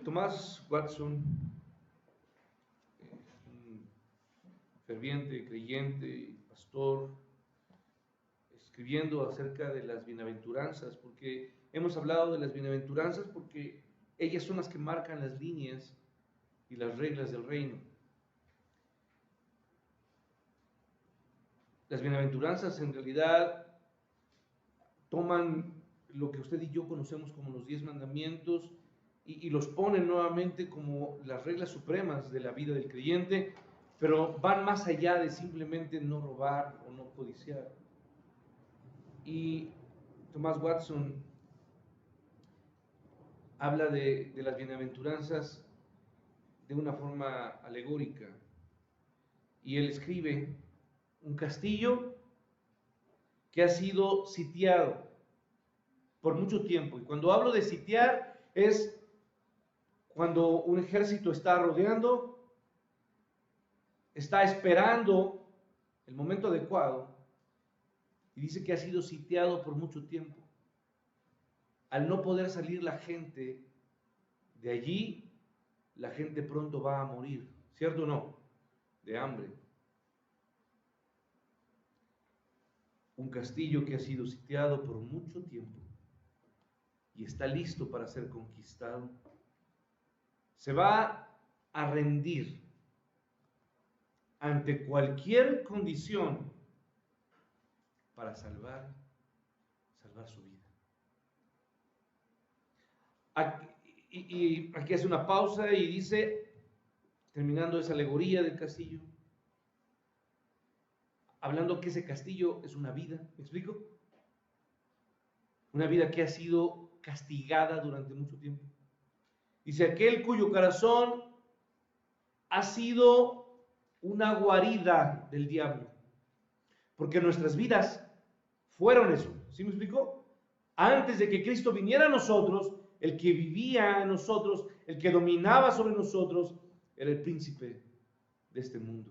Thomas Watson, un ferviente creyente y pastor, escribiendo acerca de las bienaventuranzas, porque hemos hablado de las bienaventuranzas porque ellas son las que marcan las líneas y las reglas del reino. Las bienaventuranzas en realidad toman lo que usted y yo conocemos como los 10 mandamientos y los ponen nuevamente como las reglas supremas de la vida del creyente, pero van más allá de simplemente no robar o no codiciar. Y Thomas Watson habla de las bienaventuranzas de una forma alegórica, y él escribe: un castillo que ha sido sitiado por mucho tiempo. Y cuando hablo de sitiar es cuando un ejército está rodeando, está esperando el momento adecuado, y dice que ha sido sitiado por mucho tiempo. Al no poder salir la gente de allí, la gente pronto va a morir, ¿cierto o no? De hambre. Un castillo que ha sido sitiado por mucho tiempo y está listo para ser conquistado, se va a rendir ante cualquier condición para salvar su vida. Aquí hace una pausa y dice, terminando esa alegoría del castillo, hablando que ese castillo es una vida, ¿me explico? Una vida que ha sido castigada durante mucho tiempo. Dice, aquel cuyo corazón ha sido una guarida del diablo, porque nuestras vidas fueron eso, ¿sí me explico? Antes de que Cristo viniera a nosotros, el que vivía en nosotros, el que dominaba sobre nosotros, era el príncipe de este mundo,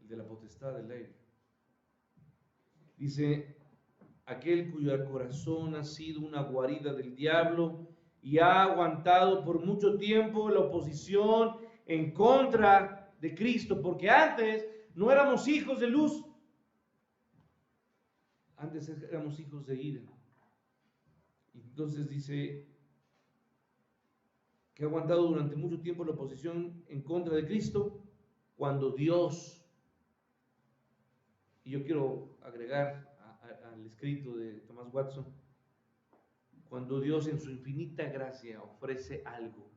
el de la potestad del aire. Dice, aquel cuyo corazón ha sido una guarida del diablo y ha aguantado por mucho tiempo la oposición en contra de Cristo, porque antes no éramos hijos de luz, antes éramos hijos de ira. Entonces dice que ha aguantado durante mucho tiempo la oposición en contra de Cristo, cuando Dios, y yo quiero agregar al escrito de Thomas Watson, cuando Dios en su infinita gracia ofrece algo.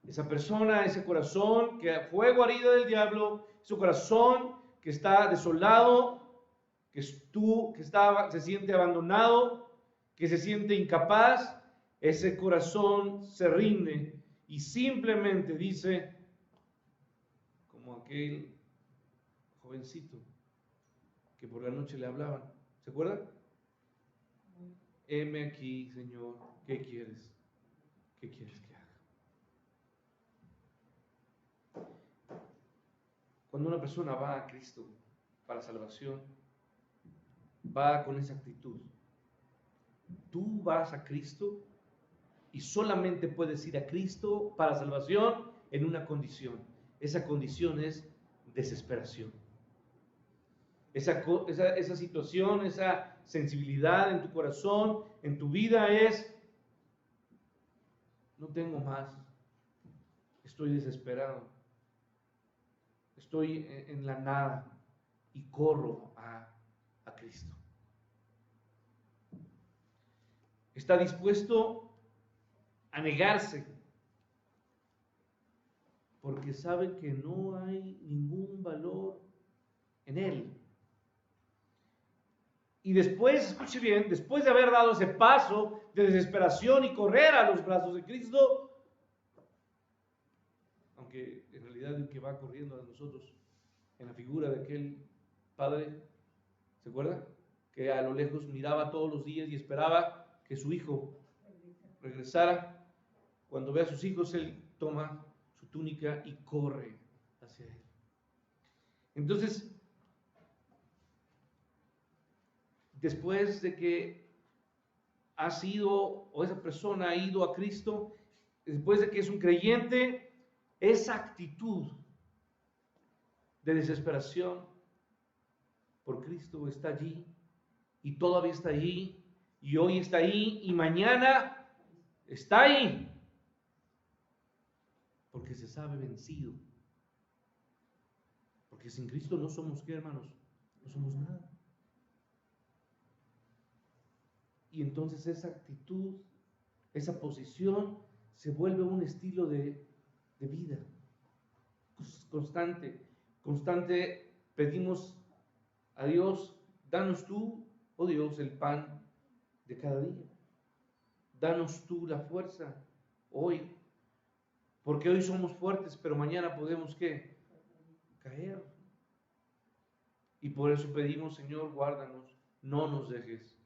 Esa persona, ese corazón que fue guarida del diablo, ese corazón que está desolado, que se siente abandonado, que se siente incapaz, ese corazón se rinde y simplemente dice, como aquel jovencito que por la noche le hablaban, ¿se acuerdan? Heme aquí, Señor, ¿qué quieres? ¿Qué quieres que haga? Cuando una persona va a Cristo para salvación, va con esa actitud. Tú vas a Cristo y solamente puedes ir a Cristo para salvación en una condición. Esa condición es desesperación. Esa situación, esa sensibilidad en tu corazón, en tu vida es, no tengo más, estoy desesperado, estoy en la nada y corro a Cristo. Está dispuesto a negarse porque sabe que no hay ningún valor en él. Y después, escuche bien, después de haber dado ese paso de desesperación y correr a los brazos de Cristo, aunque en realidad el que va corriendo a nosotros en la figura de aquel padre, ¿se acuerda? Que a lo lejos miraba todos los días y esperaba que su hijo regresara. Cuando ve a sus hijos, él toma su túnica y corre hacia él. Entonces, después de que ha sido o esa persona ha ido a Cristo, después de que es un creyente, esa actitud de desesperación por Cristo está allí y todavía está allí y hoy está ahí y mañana está ahí porque se sabe vencido. Porque sin Cristo no somos, ¿qué, hermanos? No somos nada. Y entonces esa actitud, esa posición se vuelve un estilo de vida constante. Pedimos a Dios, danos tú, oh Dios, el pan de cada día. Danos tú la fuerza hoy, porque hoy somos fuertes, pero mañana podemos, ¿qué? Caer. Y por eso pedimos, Señor, guárdanos, no nos dejes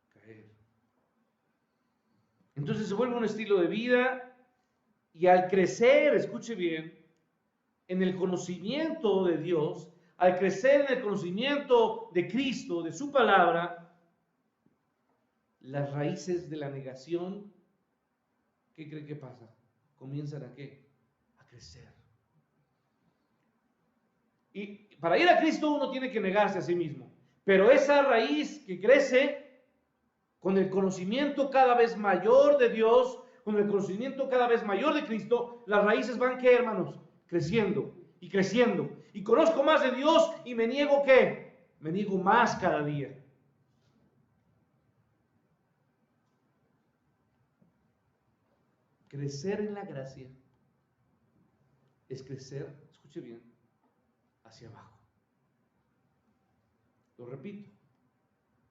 caer. Entonces se vuelve un estilo de vida y al crecer, escuche bien, en el conocimiento de Dios, al crecer en el conocimiento de Cristo, de su palabra, las raíces de la negación, ¿qué cree que pasa? Comienzan a ¿qué? A crecer. Y para ir a Cristo uno tiene que negarse a sí mismo, pero esa raíz que crece con el conocimiento cada vez mayor de Dios, con el conocimiento cada vez mayor de Cristo, las raíces van, ¿qué, hermanos? Creciendo y creciendo. Y conozco más de Dios y me niego, ¿qué? Me niego más cada día. Crecer en la gracia es crecer, escuche bien, hacia abajo. Lo repito.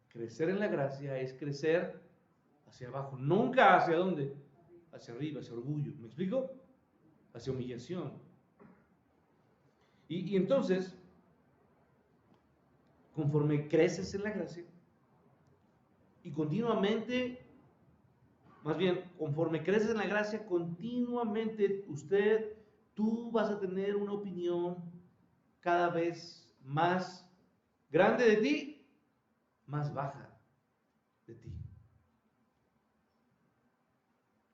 Crecer en la gracia es crecer hacia abajo, nunca hacia dónde, hacia arriba, hacia orgullo. ¿Me explico? Hacia humillación. Y entonces, conforme creces en la gracia y continuamente, más bien, conforme creces en la gracia, continuamente tú vas a tener una opinión cada vez más grande de ti, más baja de ti.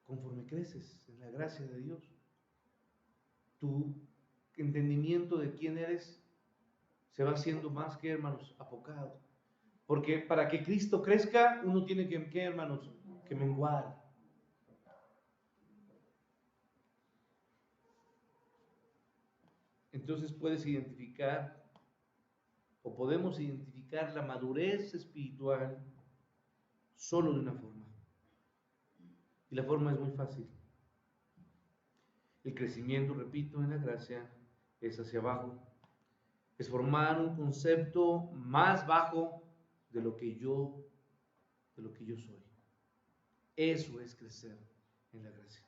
Conforme creces en la gracia de Dios, tu entendimiento de quién eres se va haciendo más, que, hermanos, apocado. Porque para que Cristo crezca, uno tiene que, ¿qué, hermanos? Que menguar. Entonces puedes identificar, o podemos identificar la madurez espiritual solo de una forma. Y la forma es muy fácil. El crecimiento, repito, en la gracia es hacia abajo. Es formar un concepto más bajo de lo que yo soy. Eso es crecer en la gracia.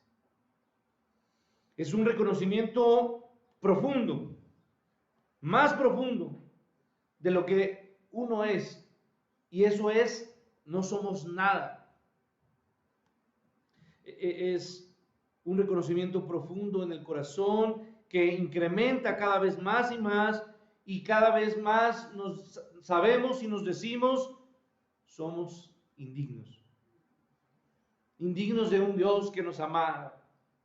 Es un reconocimiento profundo, más profundo de lo que uno es. Y eso es, no somos nada. Es un reconocimiento profundo en el corazón que incrementa cada vez más y más, y cada vez más nos sabemos y nos decimos, somos indignos. Indignos de un Dios que nos ama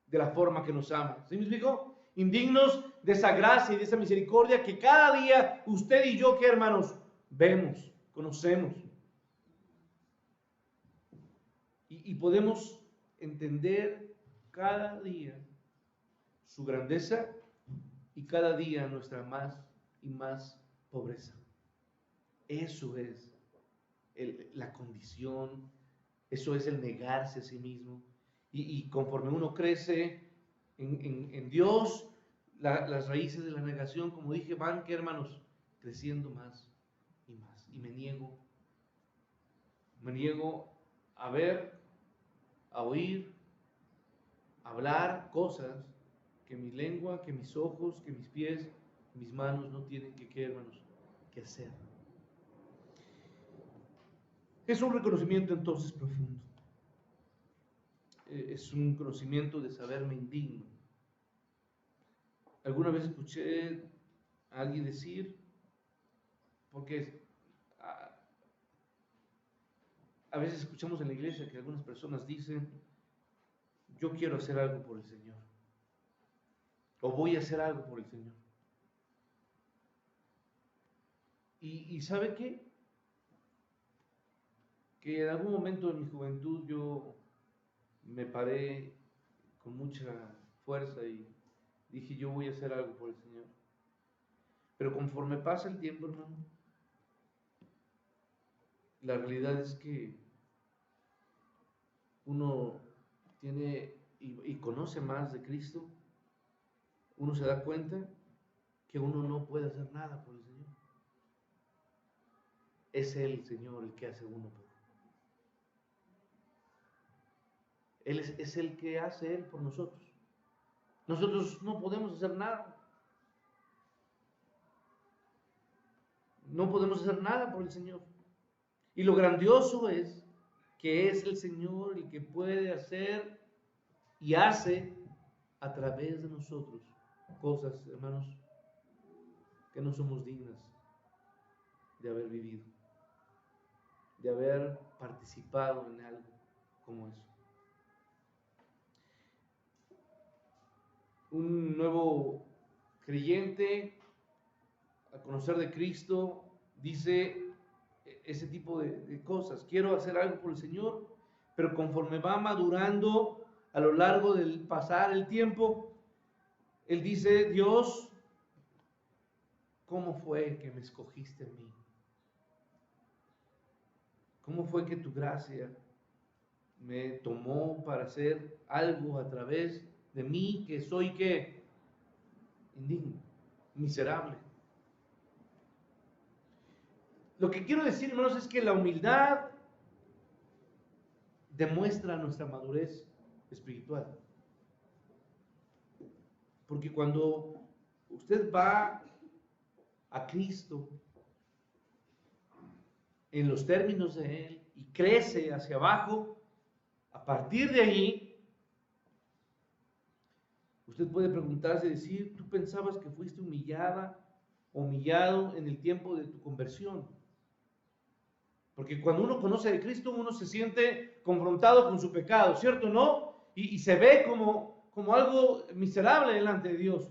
de la forma que nos ama. ¿Sí me explico? Indignos de esa gracia y de esa misericordia que cada día usted y yo, ¿qué, hermanos? Vemos, conocemos. Y podemos entender cada día su grandeza y cada día nuestra más y más pobreza. Eso es la condición, eso es el negarse a sí mismo. Y conforme uno crece en Dios, las raíces de la negación, como dije, van, ¿qué, hermanos? Creciendo más y más. Y me niego a ver, a oír, a hablar cosas que mi lengua, que mis ojos, que mis pies, mis manos no tienen que, hermanos, que hacer. Es un reconocimiento entonces profundo. Es un conocimiento de saberme indigno. Alguna vez escuché a alguien decir, porque a veces escuchamos en la iglesia que algunas personas dicen, yo quiero hacer algo por el Señor, o voy a hacer algo por el Señor. ¿Y sabe qué? Que en algún momento de mi juventud yo me paré con mucha fuerza y dije, yo voy a hacer algo por el Señor. Pero conforme pasa el tiempo, hermano, la realidad es que uno tiene y conoce más de Cristo, uno se da cuenta que uno no puede hacer nada por el Señor. Es el Señor el que hace uno por Él. Es el que hace Él por nosotros. Nosotros no podemos hacer nada. No podemos hacer nada por el Señor. Y lo grandioso es que es el Señor el que puede hacer y hace a través de nosotros cosas, hermanos, que no somos dignas de haber vivido, de haber participado en algo como eso. Un nuevo creyente, al conocer de Cristo, dice ese tipo de cosas. Quiero hacer algo por el Señor, pero conforme va madurando a lo largo del pasar el tiempo, él dice, Dios, ¿cómo fue que me escogiste a mí? ¿Cómo fue que tu gracia me tomó para hacer algo a través de mí que soy ¿qué? Indigno, miserable? Lo que quiero decir, hermanos, es que la humildad demuestra nuestra madurez espiritual. Porque cuando usted va a Cristo en los términos de Él y crece hacia abajo, a partir de ahí, usted puede preguntarse y decir, ¿tú pensabas que fuiste humillado en el tiempo de tu conversión? Porque cuando uno conoce de Cristo, uno se siente confrontado con su pecado, ¿cierto o no? Y se ve como algo miserable delante de Dios.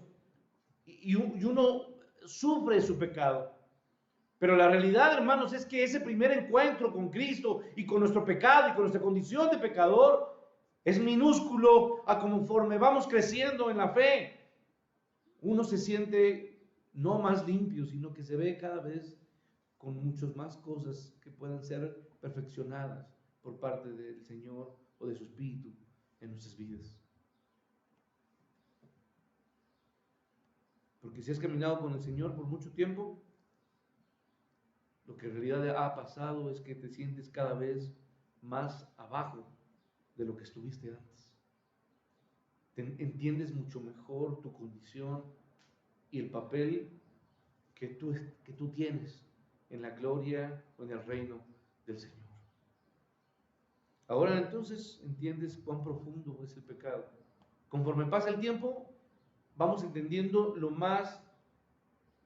Y uno sufre su pecado. Pero la realidad, hermanos, es que ese primer encuentro con Cristo y con nuestro pecado y con nuestra condición de pecador es minúsculo a conforme vamos creciendo en la fe. Uno se siente no más limpio, sino que se ve cada vez con muchas más cosas que puedan ser perfeccionadas por parte del Señor o de su Espíritu en nuestras vidas. Porque si has caminado con el Señor por mucho tiempo, lo que en realidad ha pasado es que te sientes cada vez más abajo de lo que estuviste antes. Entiendes mucho mejor tu condición y el papel que tú tienes en la gloria o en el reino del Señor. Ahora entonces entiendes cuán profundo es el pecado. Conforme pasa el tiempo, vamos entendiendo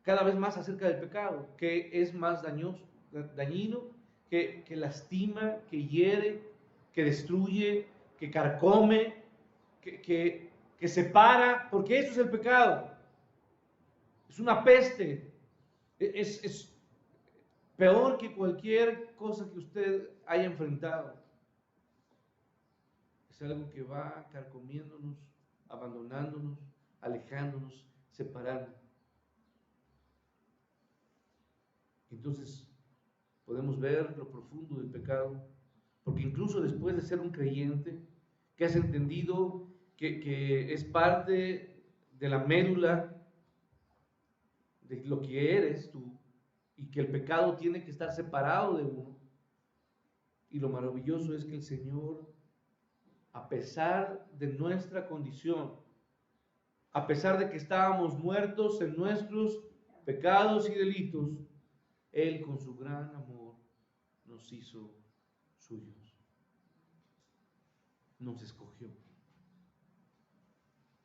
cada vez más acerca del pecado, que es más dañino, que lastima, que hiere, que destruye, que carcome, que separa, porque eso es el pecado. Es una peste, es peor que cualquier cosa que usted haya enfrentado. Es algo que va carcomiéndonos, abandonándonos, alejándonos, separando. Entonces podemos ver lo profundo del pecado, porque incluso después de ser un creyente, que has entendido que es parte de la médula de lo que eres tú, y que el pecado tiene que estar separado de uno. Y lo maravilloso es que el Señor, a pesar de nuestra condición, a pesar de que estábamos muertos en nuestros pecados y delitos, Él con su gran amor nos hizo suyos. Nos escogió.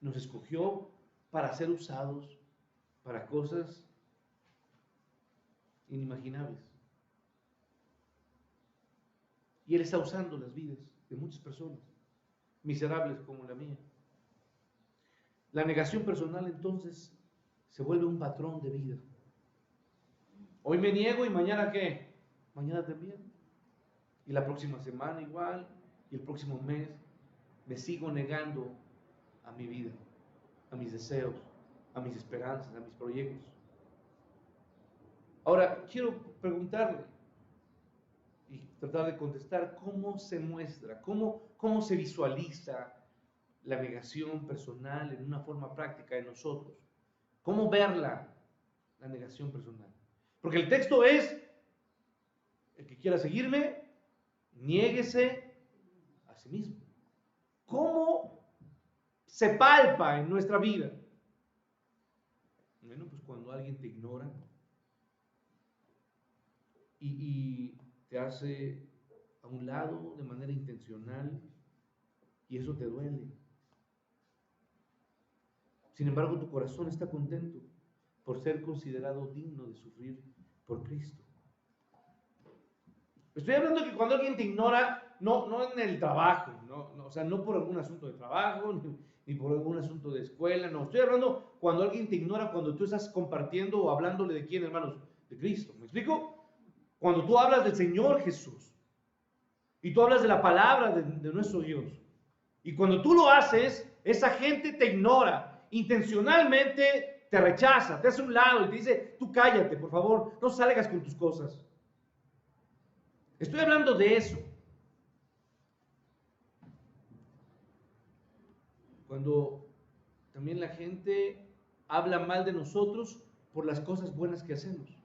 Nos escogió para ser usados para cosas inimaginables. Y Él está usando las vidas de muchas personas, miserables como la mía. La negación personal entonces se vuelve un patrón de vida. Hoy me niego y mañana ¿qué? Mañana también. Y la próxima semana igual. Y el próximo mes me sigo negando a mi vida, a mis deseos, a mis esperanzas, a mis proyectos. Ahora, quiero preguntarle y tratar de contestar cómo se muestra, cómo se visualiza la negación personal en una forma práctica de nosotros. ¿Cómo verla, la negación personal? Porque el texto es, el que quiera seguirme, niéguese a sí mismo. ¿Cómo se palpa en nuestra vida? Bueno, pues cuando alguien te ignora y te hace a un lado de manera intencional y eso te duele. Sin embargo, tu corazón está contento por ser considerado digno de sufrir por Cristo. Estoy hablando de que cuando alguien te ignora, no en el trabajo, o sea, no por algún asunto de trabajo, ni por algún asunto de escuela, no. Estoy hablando cuando alguien te ignora, cuando tú estás compartiendo o hablándole de quién, hermanos, de Cristo. ¿Me explico? Cuando tú hablas del Señor Jesús y tú hablas de la palabra de nuestro Dios. Y cuando tú lo haces, esa gente te ignora, intencionalmente te rechaza, te hace a un lado y te dice, tú cállate, por favor, no salgas con tus cosas. Estoy hablando de eso. Cuando también la gente habla mal de nosotros por las cosas buenas que hacemos.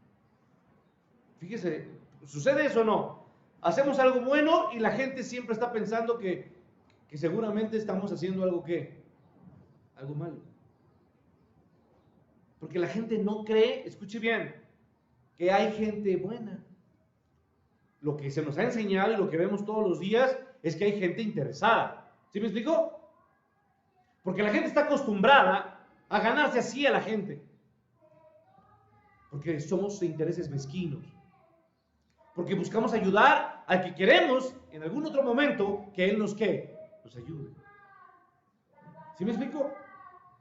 Fíjese, ¿sucede eso o no? Hacemos algo bueno y la gente siempre está pensando que seguramente estamos haciendo algo algo malo. Porque la gente no cree, escuche bien, que hay gente buena. Lo que se nos ha enseñado y lo que vemos todos los días es que hay gente interesada. ¿Sí me explico? Porque la gente está acostumbrada a ganarse así a la gente. Porque somos de intereses mezquinos. Porque buscamos ayudar al que queremos en algún otro momento que él nos ayude. ¿Sí me explico?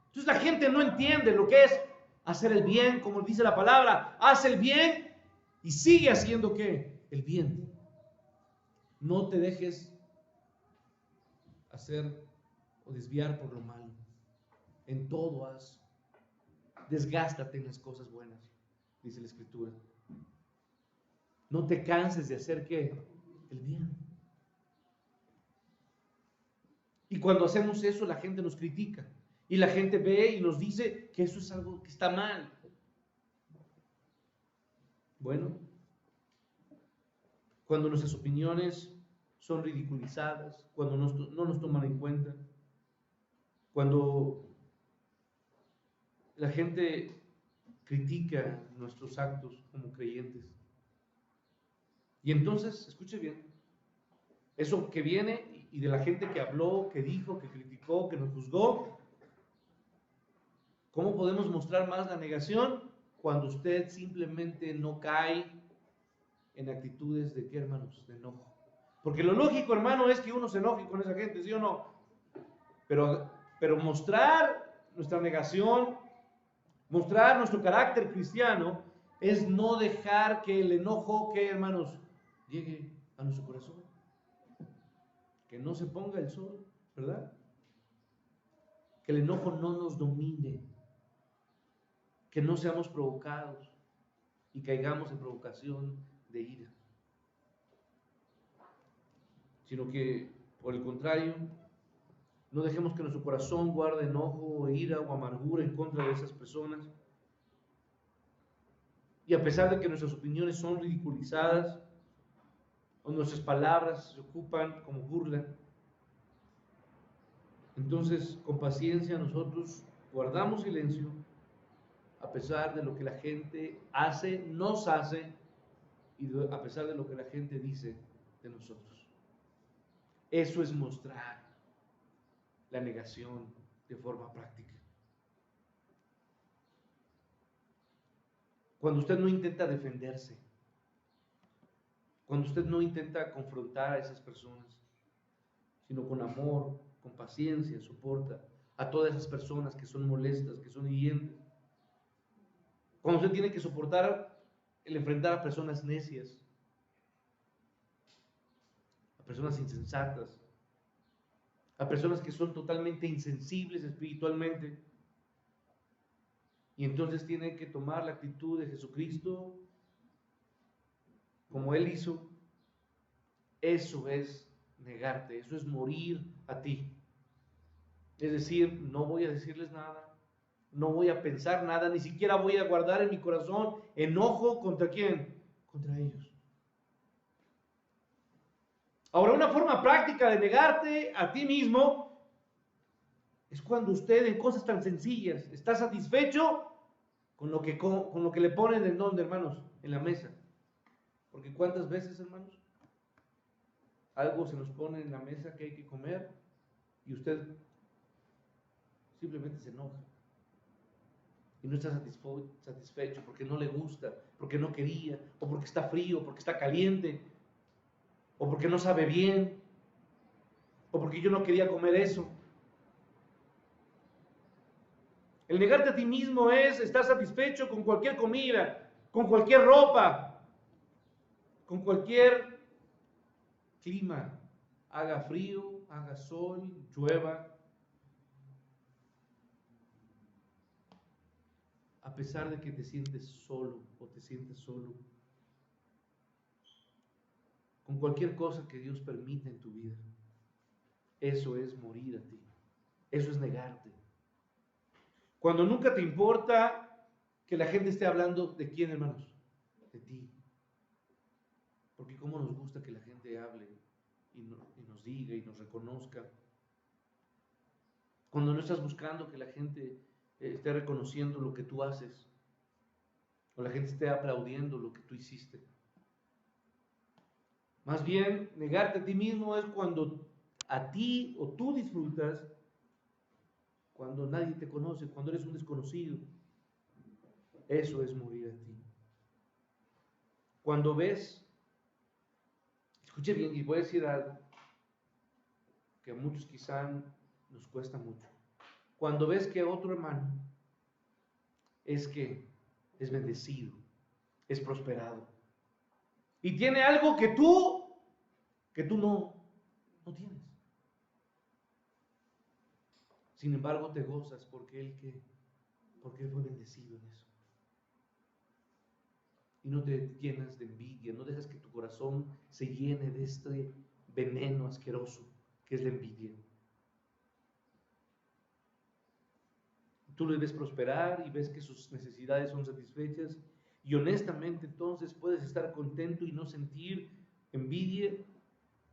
Entonces la gente no entiende lo que es hacer el bien, como dice la palabra. Haz el bien y sigue haciendo el bien. No te dejes hacer o desviar por lo malo. En todo haz. Desgástate en las cosas buenas, dice la Escritura. No te canses de hacer el bien. Y cuando hacemos eso, la gente nos critica. Y la gente ve y nos dice que eso es algo que está mal. Bueno, cuando nuestras opiniones son ridiculizadas, cuando no nos toman en cuenta, cuando la gente critica nuestros actos como creyentes. Y entonces, escuche bien, eso que viene y de la gente que habló, que dijo, que criticó, que nos juzgó, ¿cómo podemos mostrar más la negación? Cuando usted simplemente no cae en actitudes de ¿qué, hermanos? De enojo. Porque lo lógico, hermano, es que uno se enoje con esa gente, ¿sí o no? Pero mostrar nuestra negación, mostrar nuestro carácter cristiano, es no dejar que el enojo, ¿qué, hermanos? Llegue a nuestro corazón. Que no se ponga el sol, ¿verdad? Que el enojo no nos domine. Que no seamos provocados y caigamos en provocación de ira. Sino que, por el contrario, no dejemos que nuestro corazón guarde enojo, o ira o amargura en contra de esas personas. Y a pesar de que nuestras opiniones son ridiculizadas, o nuestras palabras se ocupan como burla, entonces con paciencia nosotros guardamos silencio a pesar de lo que la gente hace, nos hace, y a pesar de lo que la gente dice de nosotros. Eso es mostrar la negación de forma práctica. Cuando usted no intenta defenderse, Cuando usted no intenta confrontar a esas personas, sino con amor, con paciencia, soporta a todas esas personas que son molestas, que son hirientes. Cuando usted tiene que soportar el enfrentar a personas necias, a personas insensatas, a personas que son totalmente insensibles espiritualmente, y entonces tiene que tomar la actitud de Jesucristo como Él hizo. Eso es negarte, eso es morir a ti. Es decir, no voy a decirles nada, no voy a pensar nada, ni siquiera voy a guardar en mi corazón enojo contra quién, contra ellos. Ahora, una forma práctica de negarte a ti mismo es cuando usted en cosas tan sencillas está satisfecho con lo que le ponen en donde, hermanos, en la mesa. Porque cuántas veces, hermanos, algo se nos pone en la mesa que hay que comer y usted simplemente se enoja y no está satisfecho porque no le gusta, porque no quería, o porque está frío, porque está caliente, o porque no sabe bien, o porque yo no quería comer eso. El negarte a ti mismo es estar satisfecho con cualquier comida, con cualquier ropa, con cualquier clima, haga frío, haga sol, llueva, a pesar de que te sientes solo o te sientes solo, con cualquier cosa que Dios permita en tu vida. Eso es morir a ti, eso es negarte. Cuando nunca te importa que la gente esté hablando de quién, hermanos, de ti. Porque cómo nos gusta que la gente hable y nos diga y nos reconozca. Cuando no estás buscando que la gente esté reconociendo lo que tú haces, o la gente esté aplaudiendo lo que tú hiciste. Más bien, negarte a ti mismo es cuando a ti o tú disfrutas, cuando nadie te conoce, cuando eres un desconocido. Eso es morir a ti. Cuando ves, escuche bien, y voy a decir algo que a muchos quizá nos cuesta mucho. Cuando ves que otro hermano es bendecido, es prosperado, y tiene algo que tú no tienes. Sin embargo, te gozas porque él fue bendecido en eso. Y no te llenas de envidia, no dejas que tu corazón se llene de este veneno asqueroso que es la envidia. Tú le ves prosperar y ves que sus necesidades son satisfechas y honestamente entonces puedes estar contento y no sentir envidia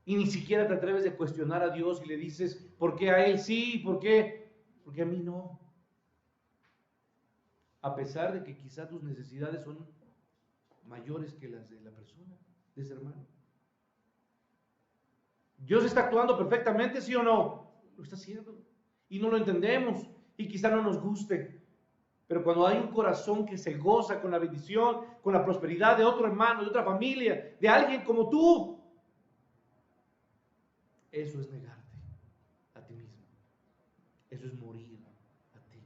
y ni siquiera te atreves a cuestionar a Dios y le dices, ¿por qué a él sí? ¿Por qué? Porque a mí no. A pesar de que quizás tus necesidades son mayores que las de la persona, de ese hermano. ¿Dios está actuando perfectamente, sí o no? Lo está haciendo. Y no lo entendemos y quizá no nos guste. Pero cuando hay un corazón que se goza con la bendición, con la prosperidad de otro hermano, de otra familia, de alguien como tú, eso es negarte a ti mismo. Eso es morir a ti.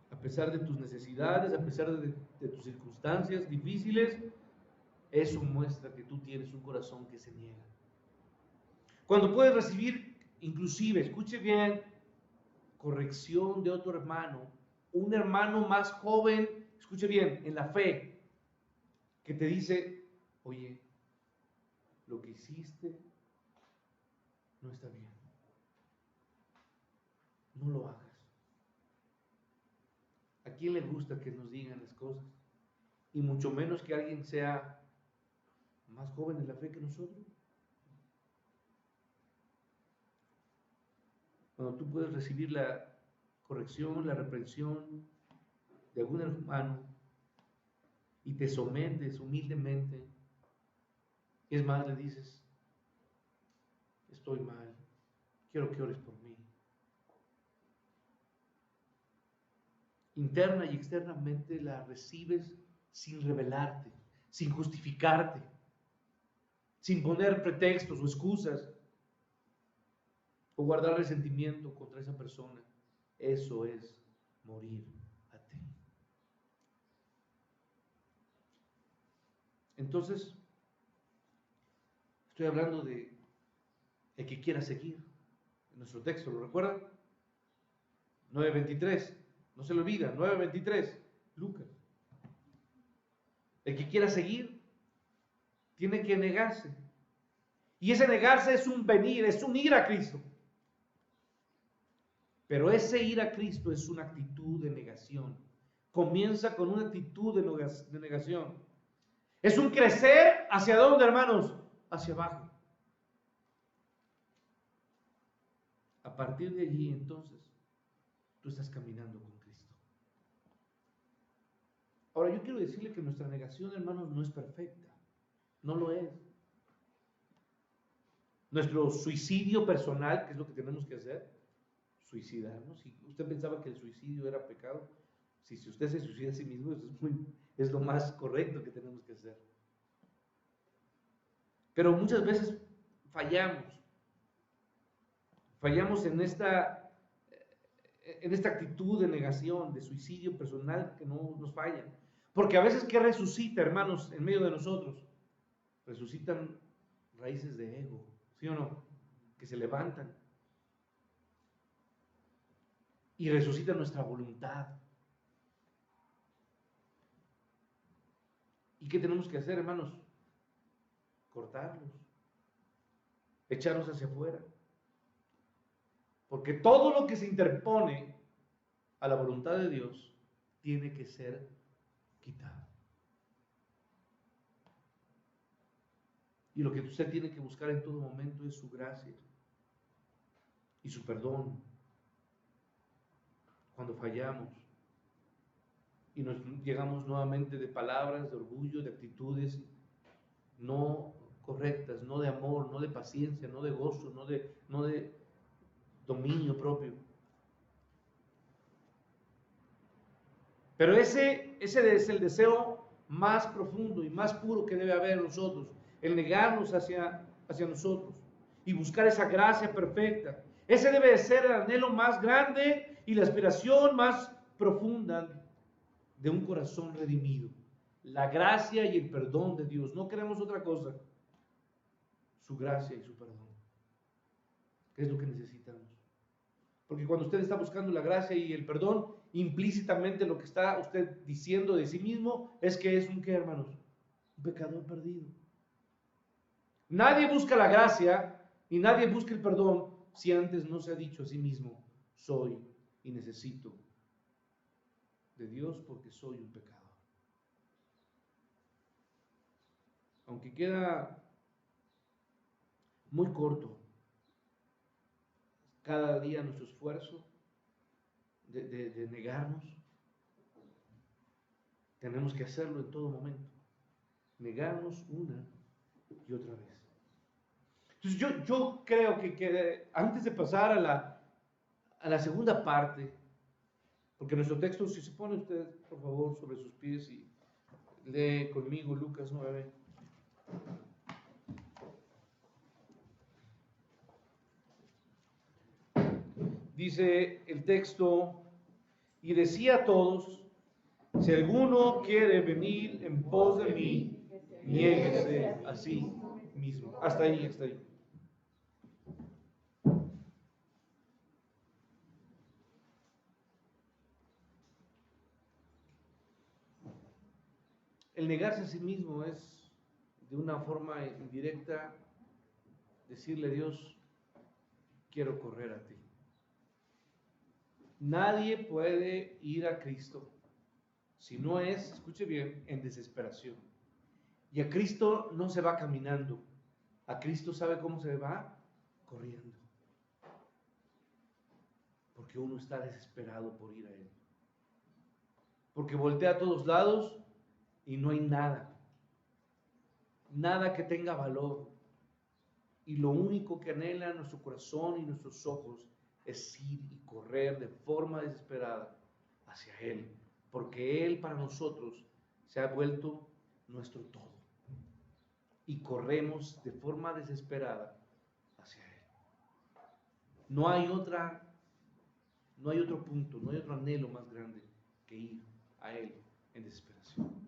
A pesar de tus necesidades, a pesar de tus circunstancias difíciles, eso muestra que tú tienes un corazón que se niega. Cuando puedes recibir, inclusive, escuche bien, corrección de otro hermano, un hermano más joven, escuche bien, en la fe, que te dice, oye, lo que hiciste no está bien, no lo hagas. ¿A quién le gusta que nos digan las cosas? Y mucho menos que alguien sea más joven en la fe que nosotros. Cuando tú puedes recibir la corrección, la reprensión de algún hermano y te sometes humildemente, y es más, le dices, estoy mal, quiero que ores por mí. Interna y externamente la recibes sin rebelarte, sin justificarte, sin poner pretextos o excusas, o guardar resentimiento contra esa persona. Eso es morir a ti. Entonces, estoy hablando de el que quiera seguir. En nuestro texto, ¿lo recuerdan? 9:23, no se lo olvida, 9:23, Lucas. El que quiera seguir, tiene que negarse. Y ese negarse es un venir, es un ir a Cristo. Pero ese ir a Cristo es una actitud de negación. Comienza con una actitud de negación. Es un crecer hacia dónde, hermanos, hacia abajo. A partir de allí, entonces, tú estás caminando con Cristo. Ahora, yo quiero decirle que nuestra negación, hermanos, no es perfecta. No lo es. Nuestro suicidio personal, que es lo que tenemos que hacer, suicidarnos. Si usted pensaba que el suicidio era pecado, si usted se suicida a sí mismo, eso es lo más correcto que tenemos que hacer. Pero muchas veces fallamos en esta actitud de negación, de suicidio personal que no nos falla. Porque a veces, ¿qué resucita, hermanos, en medio de nosotros? Resucitan raíces de ego, ¿sí o no? Que se levantan. Y resucita nuestra voluntad. ¿Y qué tenemos que hacer, hermanos? Cortarlos. Echarlos hacia afuera. Porque todo lo que se interpone a la voluntad de Dios tiene que ser quitado. Y lo que usted tiene que buscar en todo momento es su gracia y su perdón. Cuando fallamos y nos llegamos nuevamente de palabras, de orgullo, de actitudes no correctas, no de amor, no de paciencia, no de gozo, no de dominio propio. Pero ese es el deseo más profundo y más puro que debe haber en nosotros, el negarnos hacia nosotros y buscar esa gracia perfecta. Ese debe de ser el anhelo más grande y la aspiración más profunda de un corazón redimido. La gracia y el perdón de Dios. No queremos otra cosa. Su gracia y su perdón. Es lo que necesitamos. Porque cuando usted está buscando la gracia y el perdón, implícitamente lo que está usted diciendo de sí mismo es que es un ¿qué, hermanos? Un pecador perdido. Nadie busca la gracia y nadie busca el perdón si antes no se ha dicho a sí mismo, soy y necesito de Dios porque soy un pecador. Aunque queda muy corto cada día nuestro esfuerzo de negarnos, tenemos que hacerlo en todo momento. Negarnos una y otra vez. Entonces yo creo que antes de pasar a la segunda parte, porque nuestro texto, si se pone usted, por favor, sobre sus pies y lee conmigo Lucas 9. Dice el texto, y decía a todos, si alguno quiere venir en pos de mí, niéguese a sí mismo. Hasta ahí, hasta ahí. El negarse a sí mismo es, de una forma indirecta, decirle a Dios, quiero correr a ti. Nadie puede ir a Cristo si no es, escuche bien, en desesperación. Y a Cristo no se va caminando. A Cristo sabe cómo se va corriendo. Porque uno está desesperado por ir a Él. Porque voltea a todos lados y no hay nada. Nada que tenga valor. Y lo único que anhela nuestro corazón y nuestros ojos es ir y correr de forma desesperada hacia Él. Porque Él para nosotros se ha vuelto nuestro todo. Y corremos de forma desesperada hacia Él. No hay otro punto, no hay otro anhelo más grande que ir a Él en desesperación.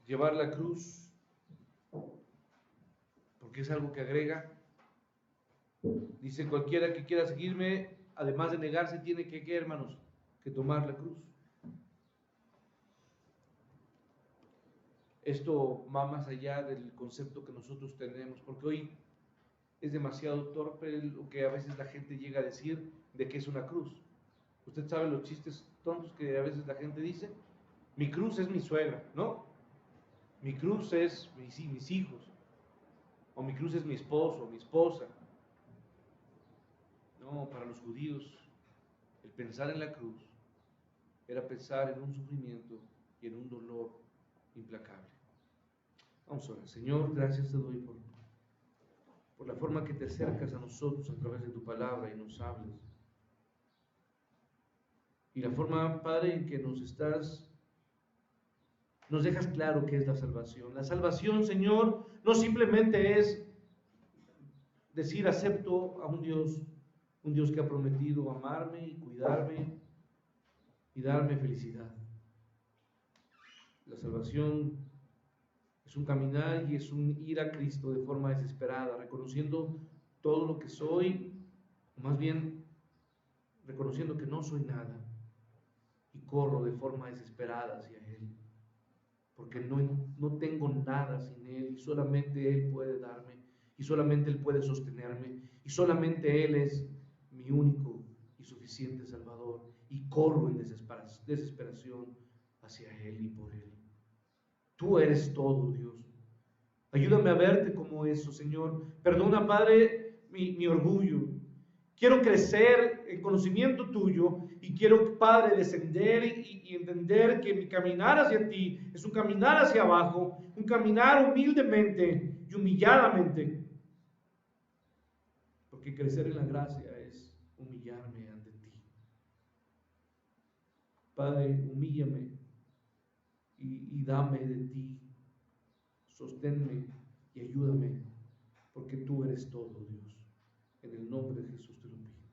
Llevar la cruz, porque es algo que agrega. Dice, cualquiera que quiera seguirme, además de negarse, tiene que, ¿qué, hermanos? Que tomar la cruz. Esto va más allá del concepto que nosotros tenemos, porque hoy es demasiado torpe lo que a veces la gente llega a decir de que es una cruz. Usted sabe los chistes tontos que a veces la gente dice. Mi cruz es mi suegra, ¿no? Mi cruz es mis hijos. O mi cruz es mi esposo, mi esposa. No, para los judíos, el pensar en la cruz era pensar en un sufrimiento y en un dolor implacable. Vamos a orar. Señor, gracias te doy por la forma que te acercas a nosotros a través de tu palabra y nos hablas. Y la forma, Padre, en que nos dejas claro qué es la salvación. La salvación, Señor, no simplemente es decir acepto a un Dios que ha prometido amarme y cuidarme y darme felicidad. La salvación es un caminar y es un ir a Cristo de forma desesperada, reconociendo todo lo que soy, o más bien reconociendo que no soy nada, y corro de forma desesperada hacia Él, porque no tengo nada sin Él, y solamente Él puede darme, y solamente Él puede sostenerme, y solamente Él es mi único y suficiente Salvador, y corro en desesperación hacia Él y por Él. Tú eres todo, Dios. Ayúdame a verte como eso, Señor. Perdona, Padre, mi orgullo. Quiero crecer en conocimiento tuyo y quiero, Padre, descender y entender que mi caminar hacia ti es un caminar hacia abajo, un caminar humildemente y humilladamente. Porque crecer en la gracia es humillarme ante ti. Padre, humíllame y dame de ti. Sosténme y ayúdame, porque tú eres todo, Dios. En el nombre de Jesús te lo pido.